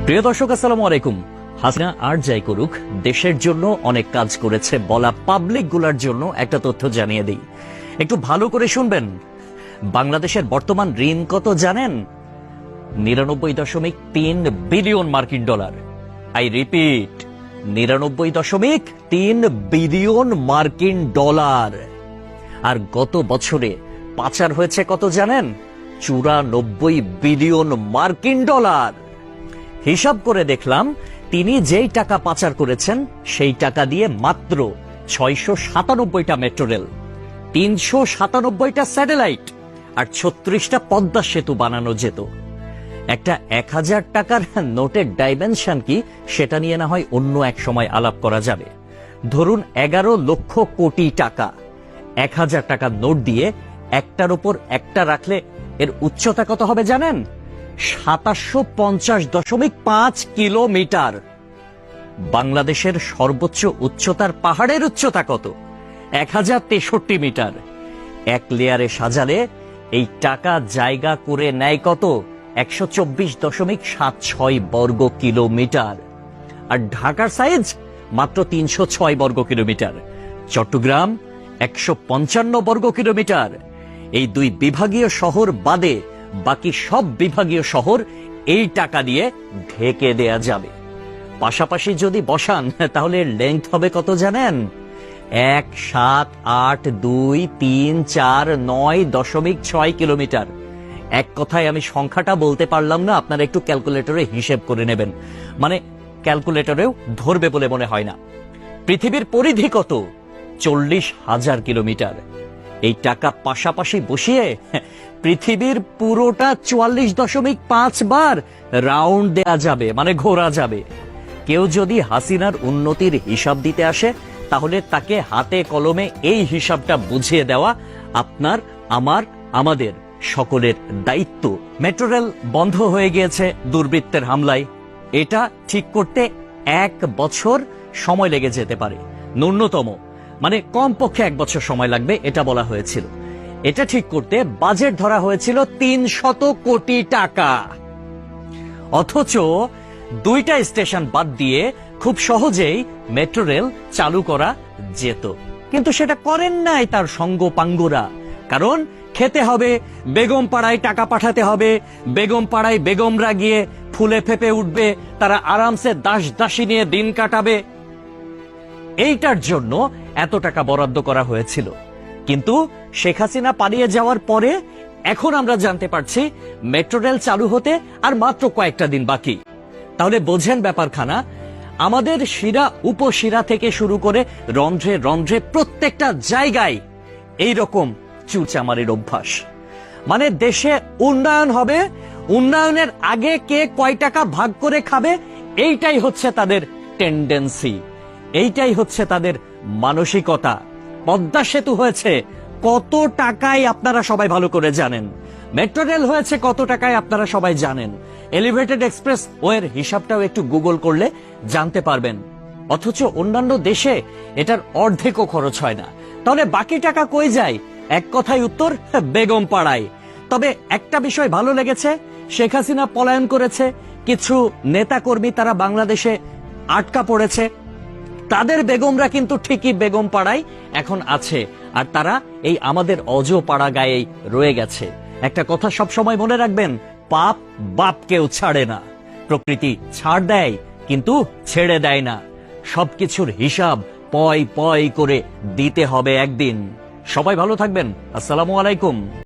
প্রিয় দর্শক, আসসালামু আলাইকুম। হাসিনা আর যাই করুক, দেশের জন্য অনেক কাজ করেছে বলা পাবলিক গুলার জন্য একটা তথ্য জানিয়ে দিই, একটু ভালো করে শুনবেন। বাংলাদেশের বর্তমান ঋণ কত জানেন? 99.3 বিলিয়ন মার্কিন ডলার। আই রিপিট, 99.3 বিলিয়ন মার্কিন ডলার। আর গত বছরে পাচার হয়েছে কত জানেন? 94 বিলিয়ন মার্কিন ডলার। হিসাব করে দেখলাম, তিনি যেই টাকা পাচার করেছেন সেই টাকা দিয়ে মাত্র 697টা মেট্রো রেল, 397টা স্যাটেলাইট আর 36টা পদ্মা সেতু বানানো যেত। একটা 1000 টাকার নোটের ডাইমেনশন কি, সেটা নিয়ে না হয় অন্য এক সময় আলাপ করা যাবে। ধরুন 11 লক্ষ কোটি টাকা 1000 টাকার নোট দিয়ে একটার উপর একটা রাখলে এর উচ্চতা কত হবে জানেন? 750.5 কিলোমিটার। বাংলাদেশের সর্বোচ্চ উচ্চতার পাহাড়ের উচ্চতা কত? 1063 মিটার। এক লেয়ারে সাজালে এই টাকা জায়গা করে নেয় কত? 124.76 বর্গ কিলোমিটার। আর ঢাকার সাইজ মাত্র 306 বর্গ কিলোমিটার। চট্টগ্রাম 155 বর্গ কিলোমিটার। এই দুই বিভাগীয় শহর বাদে বাকি সব বিভাগীয় শহর এই টাকা দিয়ে ঢেকে দেয়া যাবে। পাশাপাশি যদি বসান তাহলে লেংথ হবে কত জানেন? 1,7,8,2,3,4,9.6 কিলোমিটার। এক কথায় আমি সংখ্যাটা বলতে পারলাম না, আপনারা একটু ক্যালকুলেটরে হিসেব করে নেবেন, মানে ক্যালকুলেটরেও ধরবে বলে মনে হয় না। পৃথিবীর পরিধি কত? 40,000 কিলোমিটার। এই টাকা পাশাপাশি বসিয়ে পৃথিবীর পুরোটা 44.5 বার রাউন্ড দেয়া যাবে, মানে ঘোরা যাবে। কেউ যদি হাসিনার উন্নতির হিসাব দিতে আসে, তাহলে তাকে হাতে কলমে এই হিসাবটা বুঝিয়ে দেওয়া আপনার, আমার, আমাদের সকলের দায়িত্ব। মেট্রো রেল বন্ধ হয়ে গিয়েছে দুর্বৃত্তের হামলায়। এটা ঠিক করতে 1 বছর সময় লেগে যেতে পারে, ন্যূনতম, মানে কমপক্ষে 1 বছর সময় লাগবে এটা বলা হয়েছিল। এটা ঠিক করতে বাজেট ধরা হয়েছিল 300 কোটি টাকা। অথচ 2টা স্টেশন বাদ দিয়ে খুব সহজেই মেট্রো রেল চালু করা যেত, কিন্তু সেটা করেন নাই তার সঙ্গপাঙ্গরা। কারণ খেতে হবে, বেগম পাড়ায় টাকা পাঠাতে হবে, বেগম পাড়ায় বেগমরা গিয়ে ফুলে ফেপে উঠবে, তারা আরামসে দাস দাসী নিয়ে দিন কাটাবে। এইটার জন্য এত টাকা বরাদ্দ করা হয়েছিল। কিন্তু শেখ হাসিনা পালিয়ে যাওয়ার পরে এখন আমরা জানতে পারছি মেট্রো রেল চালু হতে আর মাত্র কয়েকটা দিন বাকি। তাহলে বোঝেন ব্যাপারখানা। আমাদের শিরা উপশিরা থেকে শুরু করে রন্ধ্রে রন্ধ্রে প্রত্যেকটা জায়গায় এইরকম চুরচামারির অভ্যাস। মানে দেশে উন্নয়ন হবে, উন্নয়নের আগে কে কয় টাকা ভাগ করে খাবে, এইটাই হচ্ছে তাদের টেন্ডেন্সি, এইটাই হচ্ছে তাদের মানসিকতা। পদ্মা সেতু হয়েছে কত টাকায় আপনারা সবাই ভালো করে জানেন। মেট্রো রেল হয়েছে কত টাকায় আপনারা সবাই জানেন। এলিভেটেড এক্সপ্রেস ওয়ের হিসাবটাও একটু গুগল করলে জানতে পারবেন। অথচ অন্যান্য দেশে এটার অর্ধেকও খরচ হয় না। তাহলে বাকি টাকা কই যায়? এক কথায় উত্তর, বেগম পাড়ায়। তবে একটা বিষয় ভালো লেগেছে, শেখ হাসিনা পলায়ন করেছে, কিছু নেতাকর্মী তারা বাংলাদেশে আটকা পড়েছে, তাদের বেগমরা কিন্তু ঠিকই বেগম পাড়ায় এখন আছে, আর তারা এই আমাদের অজপাড়া গায়েই রয়ে গেছে। একটা কথা সব সময় মনে রাখবেন, পাপ বাপকেও ছাড়ে না। প্রকৃতি ছাড় দেয় কিন্তু ছেড়ে দেয় না। সবকিছুর হিসাব পয় পয় করে দিতে হবে একদিন। সবাই ভালো থাকবেন। আসসালামু আলাইকুম।